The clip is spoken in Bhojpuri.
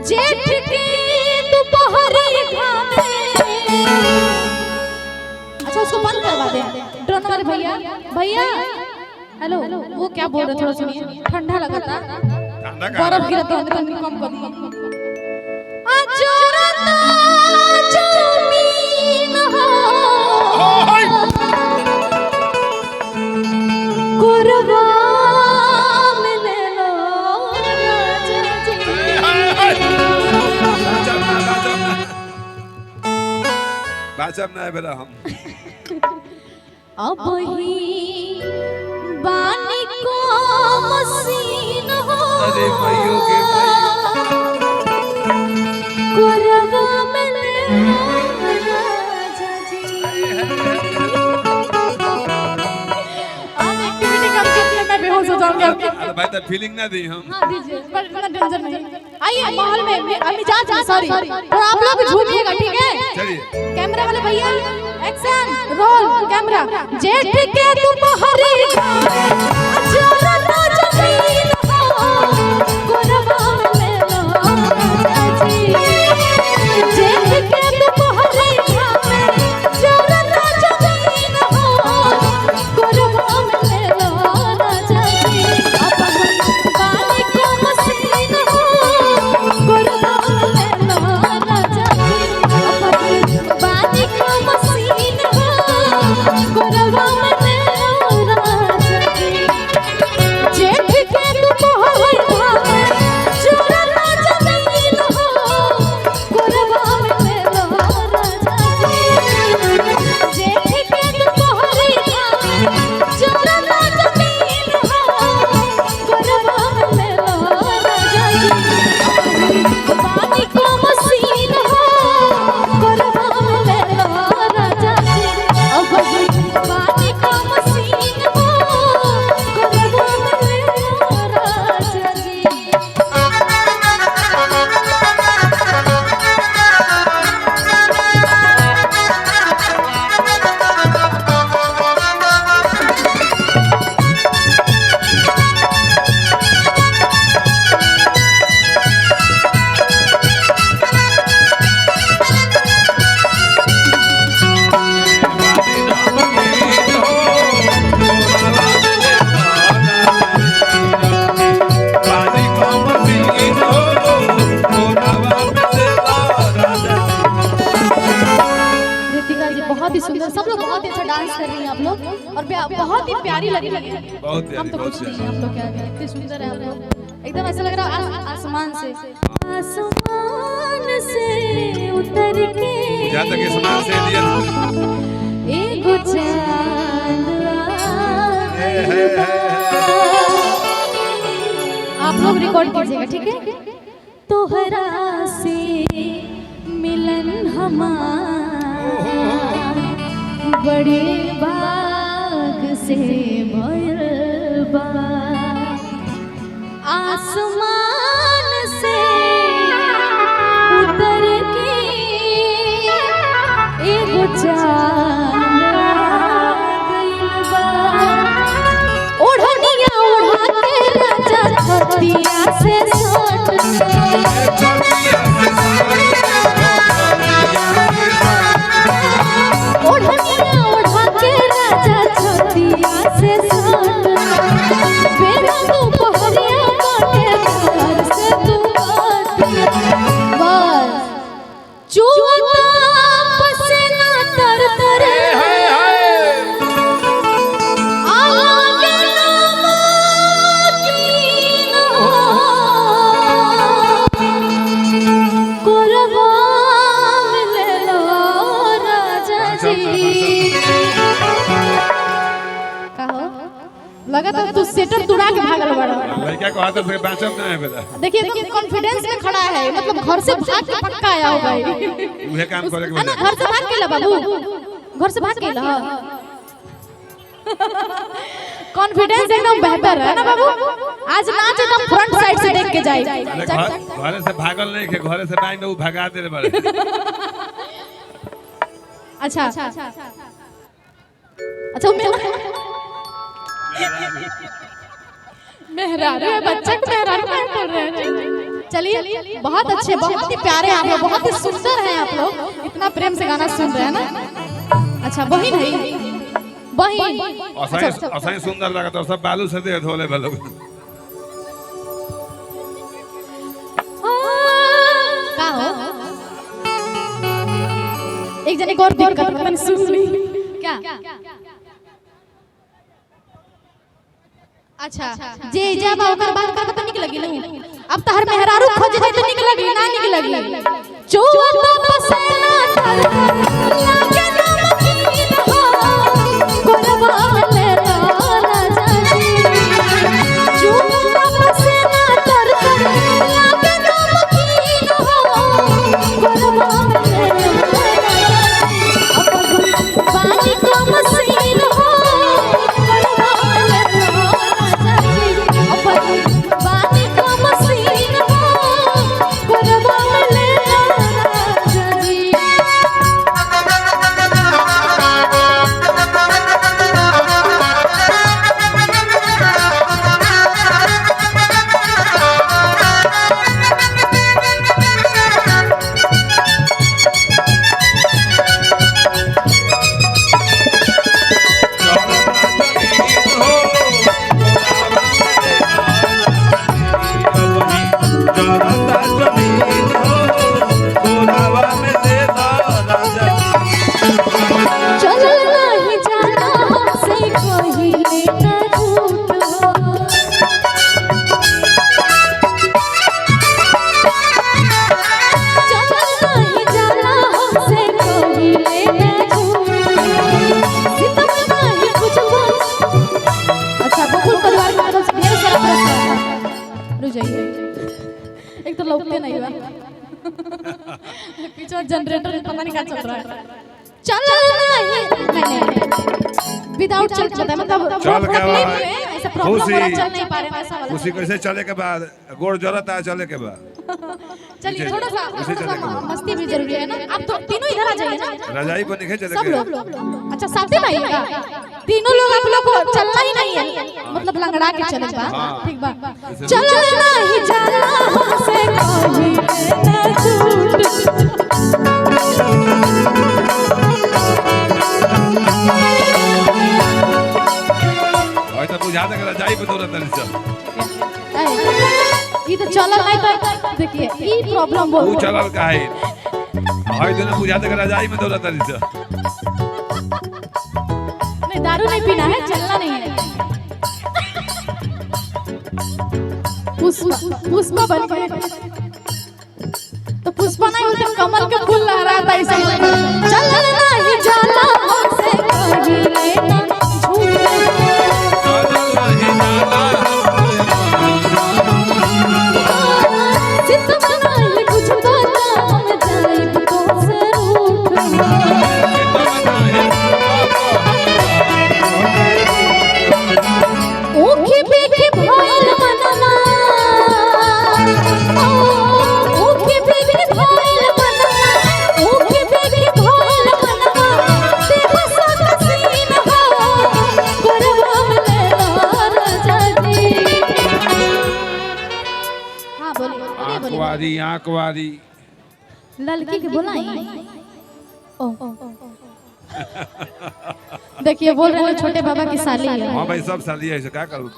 जेठ के दोपहरी घामे। अच्छा उसको बंद करवा दे ड्रोन वाले भैया। भैया हेलो, वो क्या बोल रहे थोड़ा सुनिए, ठंडा लगा था, बर्फ गिरा था, कम कर दिए। जमीन हो कुर्बा में ले लो बाजब ना बेरा हम अब ही बानी को मसीन हो। अरे भाइयों के कुर्बा में ले लो राजा जी। एक्टिविटी कम कीजिए, मैं बेहोश हो जाऊंगी आपकी। अरे भाई तो फीलिंग ना दी हम। हाँ दीजिए, पर इतना टेंशन नहीं। आइए माहौल में मिजाज में सॉरी, और आप लोग झूमिएगा ठीक है। चलिए कैमरा वाले भैया एक्शन रोल कैमरा। जेठ के दोपहरी घामे अचारा तो जमीन हो कुर्बा में ले लो राजा जी। जेठ के दोपहरी घामे अचारा तो जमीन हो कुर्बा में ले लो राजा जी। अपन बानी को मसीन हो कुर्बा में ले लो राजा जी। अपन बानी को मसीन हो कुर्बा में ले लो राजा जी। जेठ के दोपहरी घामे अचारा तो जमीन हो कुर्बा में ले लो राजा जी। जेठ के दोपहरी घामे अचारा तो जमीन हो कुर्बा में ले लो राजा जी। पानी को मसीन हो कुर्बा में ले लो राजा जी। अब पानी को मसीन हो कुर्बा में ले लो राजा जी। कृतिका जी बहुत ही सुंदर, सब लोग बहुत ही अच्छा डांस कर रही हैं आप लोग, और बहुत ही प्यारी लग रही है। बहुत प्यारी, हम तो बहुत कुछ नहीं, हम लोग क्या है, इतने सुंदर है आप लोग, एकदम ऐसा लग रहा है आसमान से उतर के जहाँ तक इस्माइल से दिया एगो चांद आप लोग रिकॉर्ड कीजिएगा ठीक है। तोहरा से मिलन हमार बड़े बाग से भइल बा। आसमान से उतर के एगो चांद आ गइल बा। ओढ़निया ओढ़ा के राजा छतिया से सट ओढ़निया ओढ़ा के राजा छतिया से सट बेरा दोपहरिया बाटे घर से तू हट। बस चुवता पसीना तर तर आगे नमकीन हो कुर्बा में ले लो राजा जी। कहो लगा था तू सेटर तुड़ा के भागल बड़ा। लड़का को हाथ से बाजब ना है बेरा। देखिए एकदम कॉन्फिडेंस में खड़ा है, मतलब घर से भाग के पक्का आया होगा ये। उहे काम करे के है ना, घर से भाग के ला बाबू, घर से भाग के ला। कॉन्फिडेंस एकदम बेहतर है ना बाबू। आज नाच एकदम फ्रंट साइड से देख के जाए। घरे से भागल नहीं के, घरे से बाई में वो भगा दे बड़े। अच्छा अच्छा मेहरारू है, बच्चा को मेहरारू क्या कर रहे हैं। चलिए बहुत अच्छे, बहुत ही प्यारे आप लोग, बहुत ही सुंदर हैं आप लोग, इतना प्रेम से गाना सुन रहे हैं ना। अच्छा बहिन है बहिन, असही सुंदर लगा तो सब बालू से दे धोले वालों का हो एक जने और दिक्कत मैंने सुन ली क्या। अच्छा जे जब ओकर बात कर तो निक लगी नहीं, अब तहर मेहरारू खोज दे तो निक लगी ना निक लगी। चुआ तो पसना कर लागे नमकीन हो गोरवा ले राजा जी। चुआ तो पसना कर लागे नमकीन हो गोरवा ले पानी का मसीन हो पानी का मसीन हो गोरवा ले राजा जी। एक तो लौटते नहीं हुआ पीछे जनरेटर पता नहीं क्या चल रहा है। चल नहीं विदाउट चल जाता है मतलब चल के बाद ऐसा प्रॉब्लम वाला चल नहीं पा रहे वैसा वाला उसी कैसे चले के बाद गोड़ जरूरत है चले के बाद। चलिए थोड़ा सा मस्ती भी जरूरी है ना। आप तो तीनों इधर आ जाइए ना, रजाई पर नहीं चले सब लोग। अच्छा साथ में आइएगा तीनों लोग, आप लोग को चलना ही नहीं है मतलब लंगड़ा के चलेगा ठीक बा। चलो नहीं जाना हमसे कभी ना झूठ भाई तो बुझा दे रजाई पे दौड़त नहीं चल। ये तो चलल नहीं तो देखिए ई प्रॉब्लम बहुत तू चलल काहे भाई तो बुझा दे रजाई में दौड़त नहीं चल। नहीं दारू नहीं पीना है, चलना नहीं है। पुष्पा बन गए तो पुष्पा नहीं बोलते कमल के फूल लहरा था ऐसे। चलना नहीं जाना हमसे कभी लेना आंकवारी लड़की के बुलाई। देखिए बोल रहे हैं छोटे बाबा की साली है। हाँ भाई सब साली है, क्या करूँ।